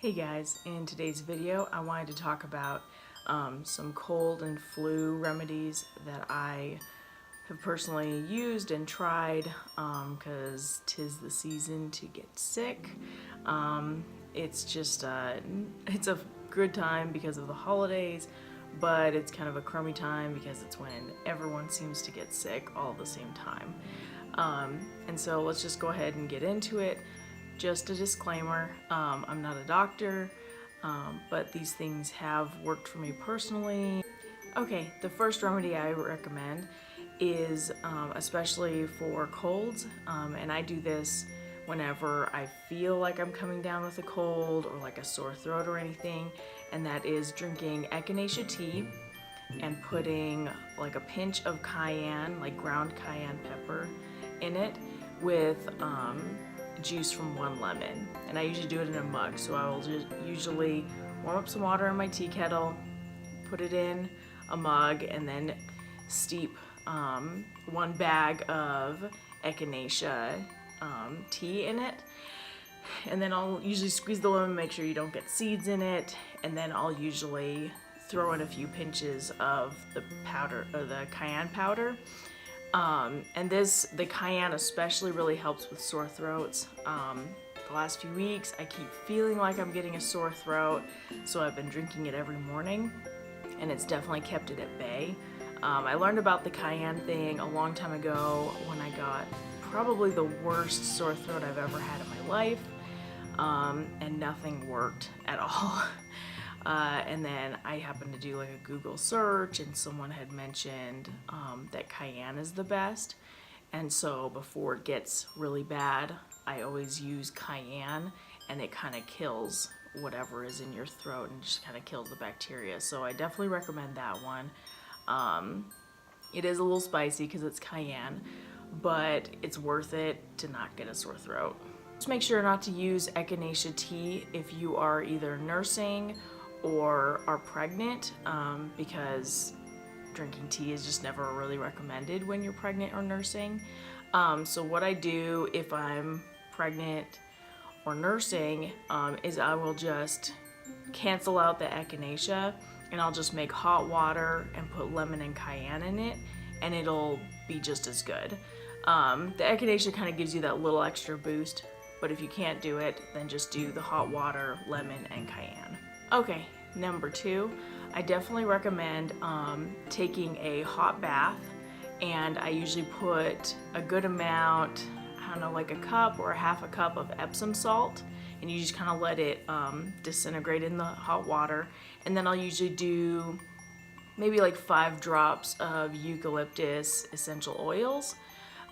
Hey guys, in today's video I wanted to talk about some cold and flu remedies that I have personally used and tried because tis the season to get sick. It's just it's a good time because of the holidays, but it's kind of a crummy time because it's when everyone seems to get sick all at the same time. And so let's just go ahead and get into it. Just a disclaimer, I'm not a doctor, but these things have worked for me personally. Okay, the first remedy I recommend is especially for colds, and I do this whenever I feel like I'm coming down with a cold or like a sore throat or anything, and that is drinking Echinacea tea and putting like a pinch of cayenne, like ground cayenne pepper, in it with juice from 1 lemon. And I usually do it in a mug, so I will just usually warm up some water in my tea kettle, put it in a mug, and then steep 1 bag of Echinacea tea in it. And then I'll usually squeeze the lemon, make sure you don't get seeds in it, and then I'll usually throw in a few pinches of the powder, or the cayenne powder. And the cayenne especially really helps with sore throats. The last few weeks I keep feeling like I'm getting a sore throat, so I've been drinking it every morning, and it's definitely kept it at bay. I learned about the cayenne thing a long time ago when I got probably the worst sore throat I've ever had in my life, and nothing worked at all. And then I happened to do like a Google search, and someone had mentioned that cayenne is the best. And so before it gets really bad, I always use cayenne, and it kind of kills whatever is in your throat and just kind of kills the bacteria. So I definitely recommend that one. It is a little spicy because it's cayenne, but it's worth it to not get a sore throat. Just make sure not to use Echinacea tea if you are either nursing or are pregnant, because drinking tea is just never really recommended when you're pregnant or nursing. So what I do if I'm pregnant or nursing is I will just cancel out the echinacea, and I'll just make hot water and put lemon and cayenne in it, and it'll be just as good. The echinacea kind of gives you that little extra boost, but if you can't do it, then just do the hot water, lemon, and cayenne. Okay, number 2, I definitely recommend taking a hot bath, and I usually put a good amount, I don't know, like a cup or a half a cup of Epsom salt, and you just kind of let it disintegrate in the hot water. And then I'll usually do maybe like 5 drops of eucalyptus essential oils.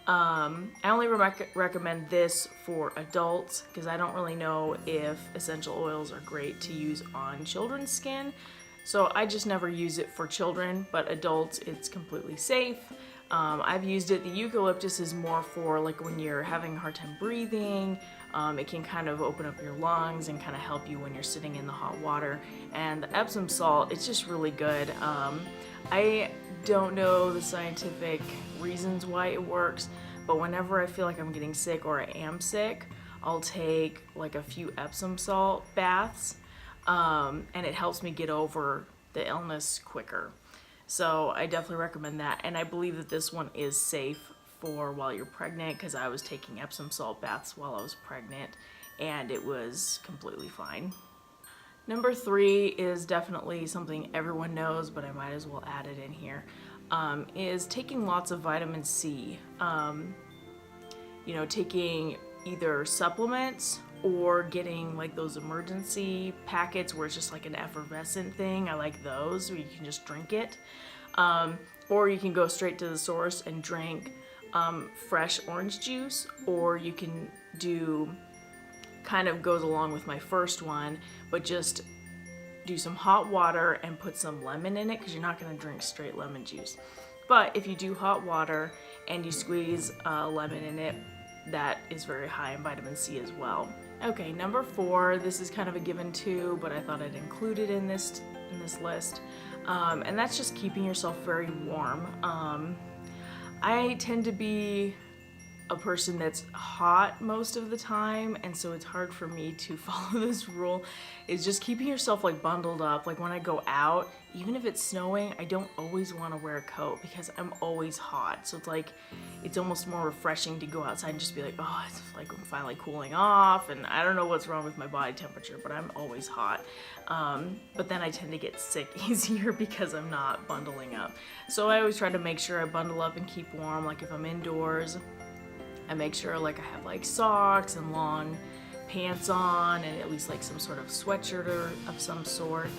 I only recommend this for adults because I don't really know if essential oils are great to use on children's skin. So I just never use it for children, but adults it's completely safe. I've used it. The eucalyptus is more for like when you're having a hard time breathing. It can kind of open up your lungs and kind of help you when you're sitting in the hot water. And the Epsom salt, it's just really good. I don't know the scientific reasons why it works, but whenever I feel like I'm getting sick or I am sick, I'll take like a few Epsom salt baths, and it helps me get over the illness quicker. So I definitely recommend that, and I believe that this one is safe for while you're pregnant because I was taking Epsom salt baths while I was pregnant, and it was completely fine. Number 3 is definitely something everyone knows, but I might as well add it in here, is taking lots of vitamin C. You know, taking either supplements or getting like those Emergen C packets where it's just like an effervescent thing. I like those where you can just drink it. Or you can go straight to the source and drink fresh orange juice, or you can do, kind of goes along with my first one, but just do some hot water and put some lemon in it because you're not going to drink straight lemon juice. But if you do hot water and you squeeze lemon in it, that is very high in vitamin C as well. Okay, number 4, this is kind of a given too, but I thought I'd include it in this list, and that's just keeping yourself very warm. I tend to be a person that's hot most of the time, and so it's hard for me to follow this rule, is just keeping yourself like bundled up. Like when I go out, even if it's snowing, I don't always want to wear a coat because I'm always hot. So it's like, it's almost more refreshing to go outside and just be like, oh, it's like I'm finally cooling off, and I don't know what's wrong with my body temperature, but I'm always hot. But then I tend to get sick easier because I'm not bundling up. So I always try to make sure I bundle up and keep warm. Like if I'm indoors, I make sure like I have like socks and long pants on, and at least like some sort of sweatshirt or of some sort.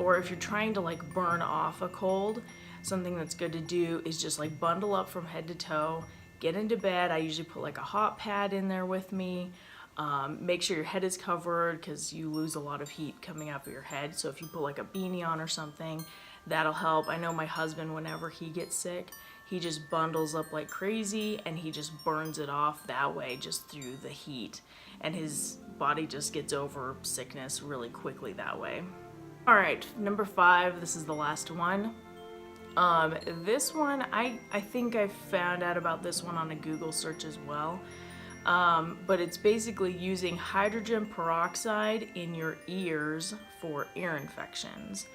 Or if you're trying to like burn off a cold, something that's good to do is just like bundle up from head to toe, get into bed. I usually put like a hot pad in there with me. Make sure your head is covered because you lose a lot of heat coming out of your head. So if you put like a beanie on or something, that'll help. I know my husband, whenever he gets sick, he just bundles up like crazy and he just burns it off that way, just through the heat. And his body just gets over sickness really quickly that way. All right, number 5, this is the last one. This one, I think I found out about this one on a Google search as well. But it's basically using hydrogen peroxide in your ears for ear infections.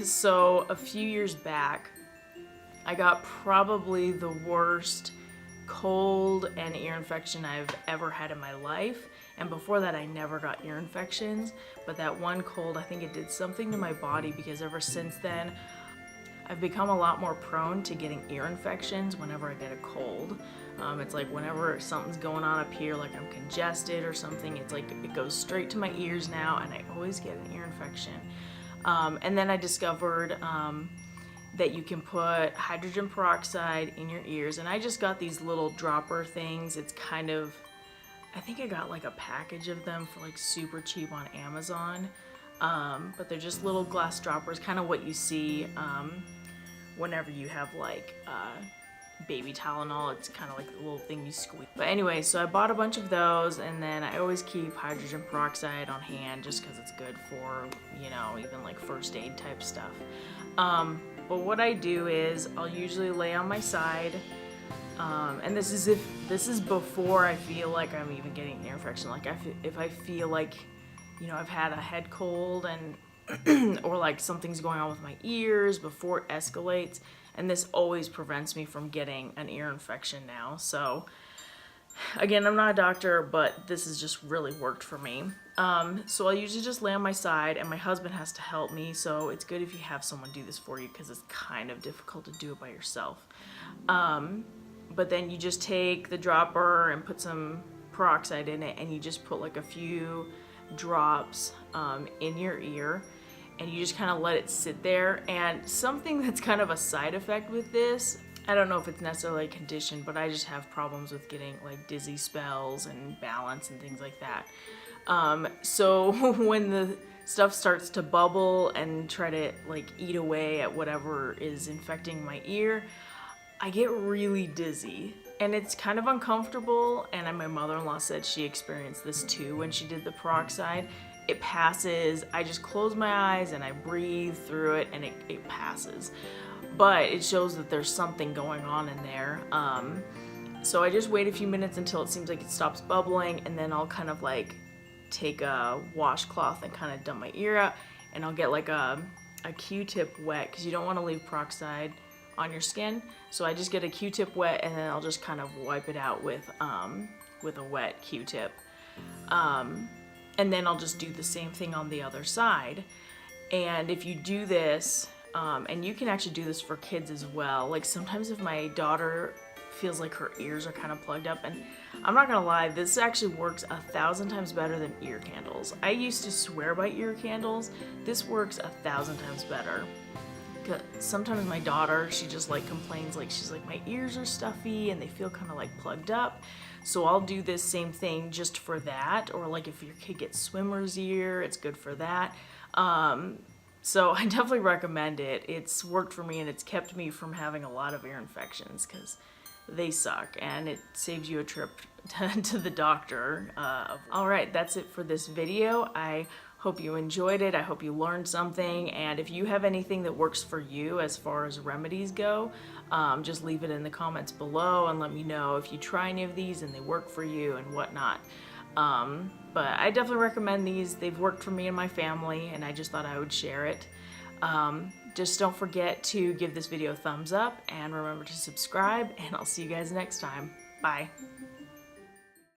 So a few years back, I got probably the worst cold and ear infection I've ever had in my life. And before that, I never got ear infections. But that one cold, I think it did something to my body, because ever since then, I've become a lot more prone to getting ear infections whenever I get a cold. It's like whenever something's going on up here, like I'm congested or something, it's like it goes straight to my ears now, and I always get an ear infection. And then I discovered that you can put hydrogen peroxide in your ears, and I just got these little dropper things. It's kind of, I think I got like a package of them for like super cheap on Amazon, but they're just little glass droppers, kind of what you see whenever you have like baby Tylenol. It's kind of like a little thing you squeeze. But anyway, so I bought a bunch of those, and then I always keep hydrogen peroxide on hand just because it's good for, you know, even like first aid type stuff. But what I do is I'll usually lay on my side, and this is before I feel like I'm even getting an ear infection. Like if I feel like, you know, I've had a head cold and or like something's going on with my ears before it escalates, and this always prevents me from getting an ear infection now. So again, I'm not a doctor, but this has just really worked for me. So I'll usually just lay on my side, and my husband has to help me, so it's good if you have someone do this for you because it's kind of difficult to do it by yourself. But then you just take the dropper and put some peroxide in it, and you just put like a few drops in your ear, and you just kind of let it sit there. And something that's kind of a side effect with this, I don't know if it's necessarily a condition, but I just have problems with getting like dizzy spells and balance and things like that. So when the stuff starts to bubble and try to like eat away at whatever is infecting my ear, I get really dizzy, and it's kind of uncomfortable. And my mother-in-law said she experienced this too when she did the peroxide. It passes. I just close my eyes and I breathe through it, and it passes. But it shows that there's something going on in there. So I just wait a few minutes until it seems like it stops bubbling, and then I'll kind of like take a washcloth and kind of dump my ear out, and I'll get like a Q-tip wet, because you don't want to leave peroxide on your skin. So I just get a Q-tip wet, and then I'll just kind of wipe it out with a wet Q-tip. And then I'll just do the same thing on the other side. And if you do this, and you can actually do this for kids as well. Like sometimes if my daughter feels like her ears are kind of plugged up, and I'm not gonna lie, this actually works 1,000 times better than ear candles. I used to swear by ear candles. This works 1,000 times better. Sometimes my daughter, she just like complains, like she's like, my ears are stuffy and they feel kind of like plugged up. So I'll do this same thing just for that. Or like if your kid gets swimmer's ear, it's good for that. So I definitely recommend it. It's worked for me, and it's kept me from having a lot of ear infections because they suck, and it saves you a trip to the doctor. All right, that's it for this video. I Hope you enjoyed it. I hope you learned something. And if you have anything that works for you as far as remedies go, just leave it in the comments below and let me know if you try any of these and they work for you and whatnot. But I definitely recommend these. They've worked for me and my family, and I just thought I would share it. Just don't forget to give this video a thumbs up and remember to subscribe, and I'll see you guys next time. Bye.